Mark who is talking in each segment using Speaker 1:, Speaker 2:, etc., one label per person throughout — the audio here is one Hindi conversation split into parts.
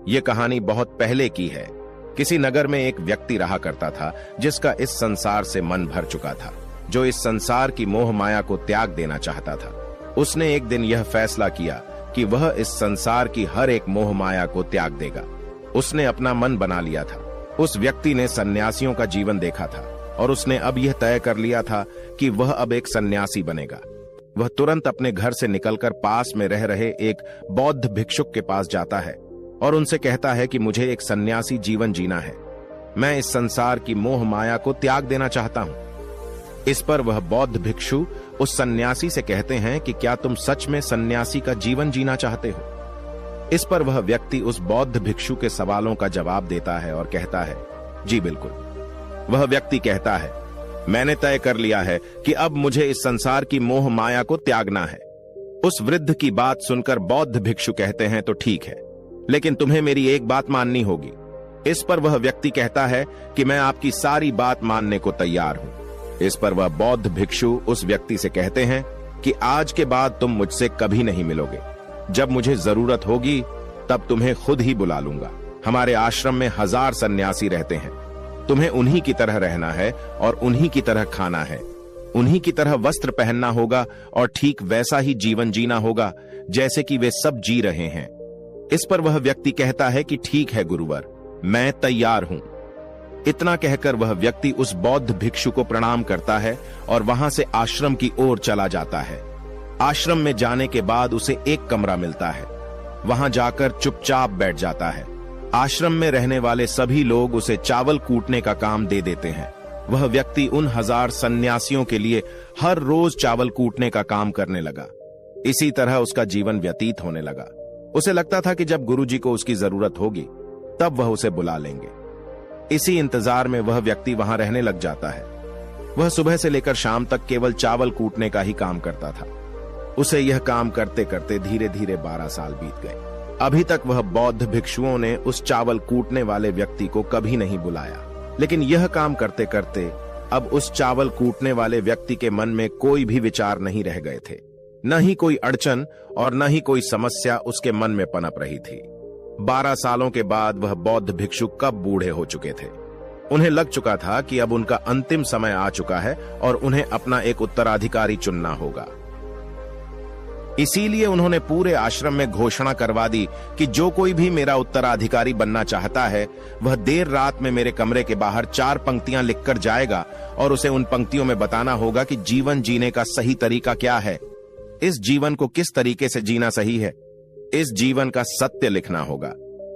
Speaker 1: ये कहानी बहुत पहले की है। किसी नगर में एक व्यक्ति रहा करता था जिसका इस संसार से मन भर चुका था, जो इस संसार की मोह माया को त्याग देना चाहता था। उसने एक दिन यह फैसला किया कि वह इस संसार की हर एक मोह माया को त्याग देगा। उसने अपना मन बना लिया था। उस व्यक्ति ने सन्यासियों का जीवन देखा था और उसने अब यह तय कर लिया था कि वह अब एक सन्यासी बनेगा। वह तुरंत अपने घर से निकलकर पास में रह रहे एक बौद्ध भिक्षुक के पास जाता है और उनसे कहता है कि मुझे एक सन्यासी जीवन जीना है। मैं इस संसार की मोह माया को त्याग देना चाहता हूं। इस पर वह बौद्ध भिक्षु उस सन्यासी से कहते हैं कि क्या तुम सच में सन्यासी का जीवन जीना चाहते हो? इस पर वह व्यक्ति उस बौद्ध भिक्षु के सवालों का जवाब देता है और कहता है, जी बिल्कुल। वह व्यक्ति कहता है, मैंने तय कर लिया है कि अब मुझे इस संसार की मोह माया को त्यागना है। उस वृद्ध की बात सुनकर बौद्ध भिक्षु कहते हैं, तो ठीक है, लेकिन तुम्हें मेरी एक बात माननी होगी। इस पर वह व्यक्ति कहता है कि मैं आपकी सारी बात मानने को तैयार हूं। इस पर वह बौद्ध भिक्षु उस व्यक्ति से कहते हैं कि आज के बाद तुम मुझसे कभी नहीं मिलोगे। जब मुझे जरूरत होगी तब तुम्हें खुद ही बुला लूंगा। हमारे आश्रम में 1000 सन्यासी रहते हैं। तुम्हें उन्हीं की तरह रहना है और उन्हीं की तरह खाना है, उन्हीं की तरह वस्त्र पहनना होगा और ठीक वैसा ही जीवन जीना होगा जैसे कि वे सब जी रहे हैं। इस पर वह व्यक्ति कहता है कि ठीक है गुरुवर, मैं तैयार हूं। इतना कहकर वह व्यक्ति उस बौद्ध भिक्षु को प्रणाम करता है और वहां से आश्रम की ओर चला जाता है। आश्रम में जाने के बाद उसे एक कमरा मिलता है। वहां जाकर चुपचाप बैठ जाता है। आश्रम में रहने वाले सभी लोग उसे चावल कूटने का काम दे देते हैं। वह व्यक्ति उन 1000 सन्यासियों के लिए हर रोज चावल कूटने का काम करने लगा। इसी तरह उसका जीवन व्यतीत होने लगा। उसे लगता था कि जब गुरुजी को उसकी जरूरत होगी तब वह उसे बुला लेंगे। इसी इंतजार में वह व्यक्ति वहां रहने लग जाता है। वह सुबह से लेकर शाम तक केवल चावल कूटने का ही काम करता था। उसे यह काम करते करते धीरे धीरे 12 साल बीत गए। अभी तक वह बौद्ध भिक्षुओं ने उस चावल कूटने वाले व्यक्ति को कभी नहीं बुलाया। लेकिन यह काम करते करते अब उस चावल कूटने वाले व्यक्ति के मन में कोई भी विचार नहीं रह गए थे। न ही कोई अड़चन और न ही कोई समस्या उसके मन में पनप रही थी। 12 सालों के बाद वह बौद्ध भिक्षु कब बूढ़े हो चुके थे। उन्हें लग चुका था कि अब उनका अंतिम समय आ चुका है और उन्हें अपना एक उत्तराधिकारी चुनना होगा। इसीलिए उन्होंने पूरे आश्रम में घोषणा करवा दी कि जो कोई भी मेरा उत्तराधिकारी बनना चाहता है वह देर रात में मेरे कमरे के बाहर 4 पंक्तियां लिखकर जाएगा और उसे उन पंक्तियों में बताना होगा कि जीवन जीने का सही तरीका क्या है, इस जीवन को किस तरीके से जीना सही है। इस जीवन का सत्य लिखना होगा।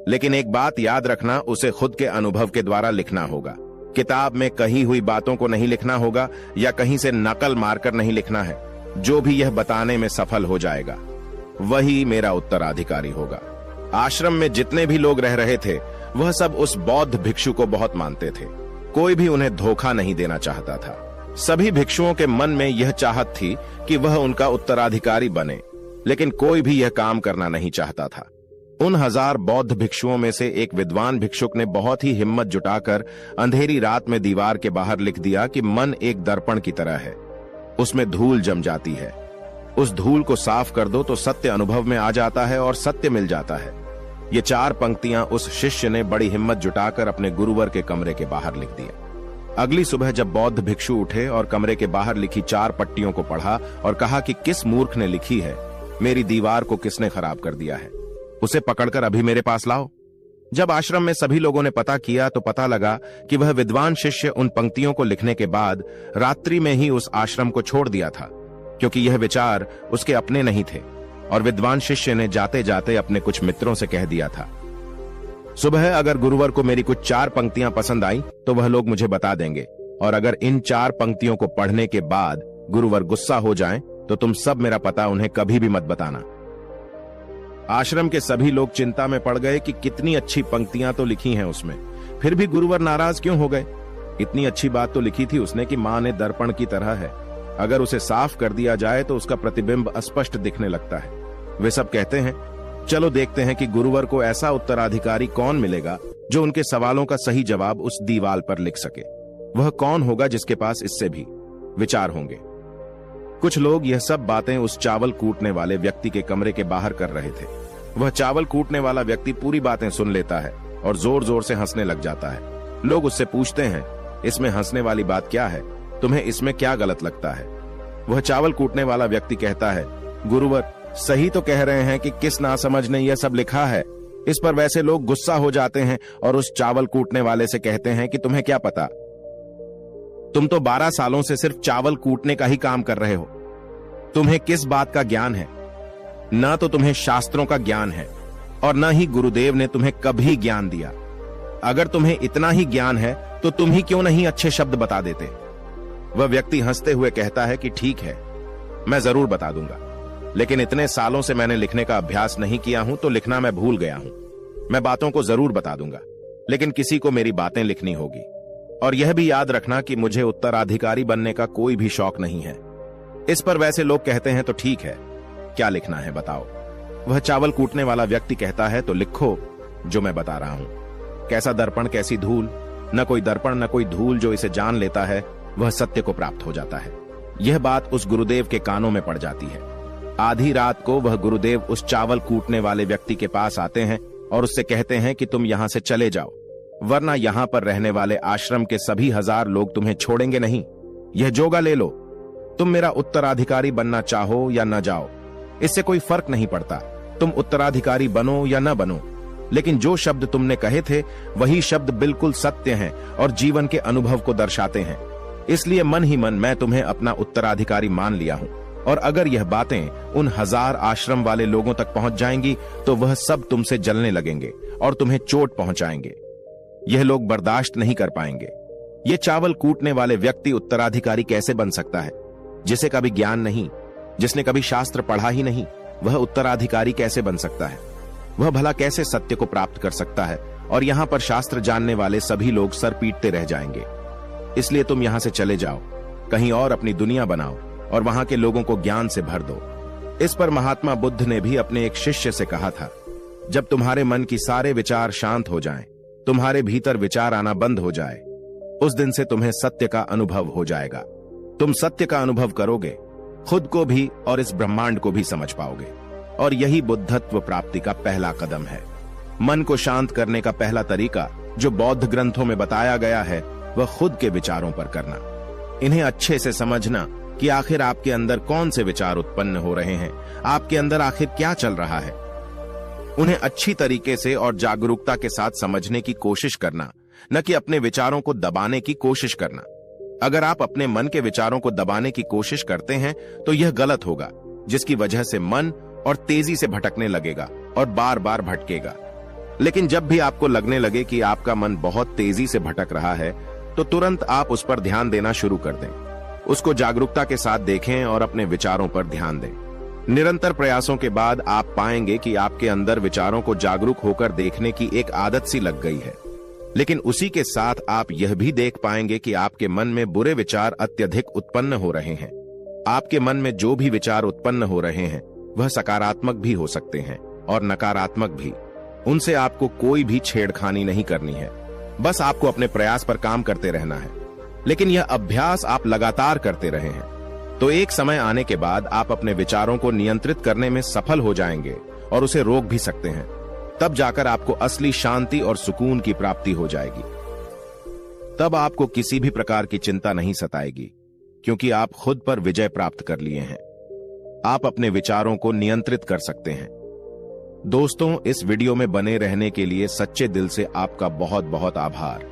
Speaker 1: लेकिन एक बात याद रखना, उसे खुद के अनुभव के द्वारा लिखना होगा। किताब में कही हुई बातों को नहीं लिखना होगा या कहीं से नकल मारकर नहीं लिखना है। जो भी यह बताने में सफल हो जाएगा वही मेरा उत्तराधिकारी होगा। आश्रम में जितने भी लोग रह रहे थे वह सब उस बौद्ध भिक्षु को बहुत मानते थे। कोई भी उन्हें धोखा नहीं देना चाहता था। सभी भिक्षुओं के मन में यह चाहत थी कि वह उनका उत्तराधिकारी बने, लेकिन कोई भी यह काम करना नहीं चाहता था। उन 1000 बौद्ध भिक्षुओं में से एक विद्वान भिक्षुक ने बहुत ही हिम्मत जुटाकर अंधेरी रात में दीवार के बाहर लिख दिया कि मन एक दर्पण की तरह है, उसमें धूल जम जाती है। उस धूल को साफ कर दो तो सत्य अनुभव में आ जाता है और सत्य मिल जाता है। ये 4 पंक्तियां उस शिष्य ने बड़ी हिम्मत जुटाकर अपने गुरुवर के कमरे के बाहर लिख दिया। अगली सुबह जब बौद्ध भिक्षु उठे और कमरे के बाहर लिखी 4 पट्टियों को पढ़ा और कहा कि किस मूर्ख ने लिखी है, मेरी दीवार को किसने खराब कर दिया है, उसे पकड़कर अभी मेरे पास लाओ। जब आश्रम में सभी लोगों ने पता किया तो पता लगा कि वह विद्वान शिष्य उन पंक्तियों को लिखने के बाद रात्रि में ही उस आश्रम को छोड़ दिया था, क्योंकि यह विचार उसके अपने नहीं थे और विद्वान शिष्य ने जाते जाते अपने कुछ मित्रों से कह दिया था, सुबह अगर गुरुवर को मेरी कुछ 4 पंक्तियां पसंद आई तो वह लोग मुझे बता देंगे, और अगर इन 4 पंक्तियों को पढ़ने के बाद गुरुवर गुस्सा हो जाएं तो तुम सब मेरा पता उन्हें कभी भी मत बताना। आश्रम के सभी लोग चिंता में पड़ गए कि कितनी अच्छी पंक्तियां तो लिखी हैं उसमें, फिर भी गुरुवर नाराज क्यों हो गए। इतनी अच्छी बात तो लिखी थी उसने कि मां ने दर्पण की तरह है, अगर उसे साफ कर दिया जाए तो उसका प्रतिबिंब अस्पष्ट दिखने लगता है। वे सब कहते हैं, चलो देखते हैं कि गुरुवर को ऐसा उत्तराधिकारी कौन मिलेगा जो उनके सवालों का सही जवाब उस दीवार पर लिख सके। वह कौन होगा जिसके पास इससे भी विचार होंगे। कुछ लोग यह सब बातें उस चावल कूटने वाले व्यक्ति के कमरे के बाहर कर रहे थे। वह चावल कूटने वाला व्यक्ति पूरी बातें सुन लेता है और जोर जोर से हंसने लग जाता है। लोग उससे पूछते हैं, इसमें हंसने वाली बात क्या है? तुम्हें इसमें क्या गलत लगता है? वह चावल कूटने वाला व्यक्ति कहता है, गुरुवर, सही तो कह रहे हैं कि किस नासमझ ने यह सब लिखा है। इस पर वैसे लोग गुस्सा हो जाते हैं और उस चावल कूटने वाले से कहते हैं कि तुम्हें क्या पता, तुम तो 12 सालों से सिर्फ चावल कूटने का ही काम कर रहे हो। तुम्हें किस बात का ज्ञान है? न तो तुम्हें शास्त्रों का ज्ञान है और न ही गुरुदेव ने तुम्हें कभी ज्ञान दिया। अगर तुम्हें इतना ही ज्ञान है तो तुम ही क्यों नहीं अच्छे शब्द बता देते? वह व्यक्ति हंसते हुए कहता है कि ठीक है, मैं जरूर बता दूंगा, लेकिन इतने सालों से मैंने लिखने का अभ्यास नहीं किया हूं तो लिखना मैं भूल गया हूं। मैं बातों को जरूर बता दूंगा, लेकिन किसी को मेरी बातें लिखनी होगी। और यह भी याद रखना कि मुझे उत्तराधिकारी बनने का कोई भी शौक नहीं है। इस पर वैसे लोग कहते हैं, तो ठीक है, क्या लिखना है बताओ। वह चावल कूटने वाला व्यक्ति कहता है, तो लिखो जो मैं बता रहा हूं। कैसा दर्पण कैसी धूल, न कोई दर्पण न कोई धूल, जो इसे जान लेता है वह सत्य को प्राप्त हो जाता है। यह बात उस गुरुदेव के कानों में पड़ जाती है। आधी रात को वह गुरुदेव उस चावल कूटने वाले व्यक्ति के पास आते हैं और उससे कहते हैं कि तुम यहां से चले जाओ, वरना यहां पर रहने वाले आश्रम के सभी 1000 लोग तुम्हें छोड़ेंगे नहीं। यह जोगा ले लो, तुम मेरा उत्तराधिकारी बनना चाहो या न जाओ, इससे कोई फर्क नहीं पड़ता। तुम उत्तराधिकारी बनो या न बनो, लेकिन जो शब्द तुमने कहे थे वही शब्द बिल्कुल सत्य हैं और जीवन के अनुभव को दर्शाते हैं। इसलिए मन ही मन मैं तुम्हें अपना उत्तराधिकारी मान लिया हूं। और अगर यह बातें उन 1000 आश्रम वाले लोगों तक पहुंच जाएंगी तो वह सब तुमसे जलने लगेंगे और तुम्हें चोट पहुंचाएंगे। यह लोग बर्दाश्त नहीं कर पाएंगे। ये चावल कूटने वाले व्यक्ति उत्तराधिकारी कैसे बन सकता है? जिसे कभी ज्ञान नहीं, जिसने कभी शास्त्र पढ़ा ही नहीं, वह उत्तराधिकारी कैसे बन सकता है? वह भला कैसे सत्य को प्राप्त कर सकता है? और यहां पर शास्त्र जानने वाले सभी लोग सर पीटते रह जाएंगे। इसलिए तुम यहां से चले जाओ, कहीं और अपनी दुनिया बनाओ और वहां के लोगों को ज्ञान से भर दो। इस पर महात्मा बुद्ध ने भी अपने एक शिष्य से कहा था, जब तुम्हारे मन की सारे विचार शांत हो जाएं, तुम्हारे भीतर विचार आना बंद हो जाए, उस दिन से तुम्हें सत्य का अनुभव हो जाएगा। तुम सत्य का अनुभव करोगे, खुद को भी और इस ब्रह्मांड को भी समझ पाओगे। और यही बुद्धत्व प्राप्ति का पहला कदम है। मन को शांत करने का पहला तरीका जो बौद्ध ग्रंथों में बताया गया है वह खुद के विचारों पर करना। इन्हें अच्छे से समझना कि आखिर आपके अंदर कौन से विचार उत्पन्न हो रहे हैं, आपके अंदर आखिर क्या चल रहा है। उन्हें अच्छी तरीके से और जागरूकता के साथ समझने की कोशिश करना, न कि अपने विचारों को दबाने की कोशिश करना। अगर आप अपने मन के विचारों को दबाने की कोशिश करते हैं तो यह गलत होगा, जिसकी वजह से मन और तेजी से भटकने लगेगा और बार बार भटकेगा। लेकिन जब भी आपको लगने लगे कि आपका मन बहुत तेजी से भटक रहा है तो तुरंत आप उस पर ध्यान देना शुरू कर दें। उसको जागरूकता के साथ देखें और अपने विचारों पर ध्यान दें। निरंतर प्रयासों के बाद आप पाएंगे कि आपके अंदर विचारों को जागरूक होकर देखने की एक आदत सी लग गई है। लेकिन उसी के साथ आप यह भी देख पाएंगे कि आपके मन में बुरे विचार अत्यधिक उत्पन्न हो रहे हैं। आपके मन में जो भी विचार उत्पन्न हो रहे हैं वह सकारात्मक भी हो सकते हैं और नकारात्मक भी। उनसे आपको कोई भी छेड़खानी नहीं करनी है, बस आपको अपने प्रयास पर काम करते रहना है। लेकिन यह अभ्यास आप लगातार करते रहे हैं तो एक समय आने के बाद आप अपने विचारों को नियंत्रित करने में सफल हो जाएंगे और उसे रोक भी सकते हैं। तब जाकर आपको असली शांति और सुकून की प्राप्ति हो जाएगी। तब आपको किसी भी प्रकार की चिंता नहीं सताएगी, क्योंकि आप खुद पर विजय प्राप्त कर लिए हैं। आप अपने विचारों को नियंत्रित कर सकते हैं। दोस्तों, इस वीडियो में बने रहने के लिए सच्चे दिल से आपका बहुत बहुत आभार।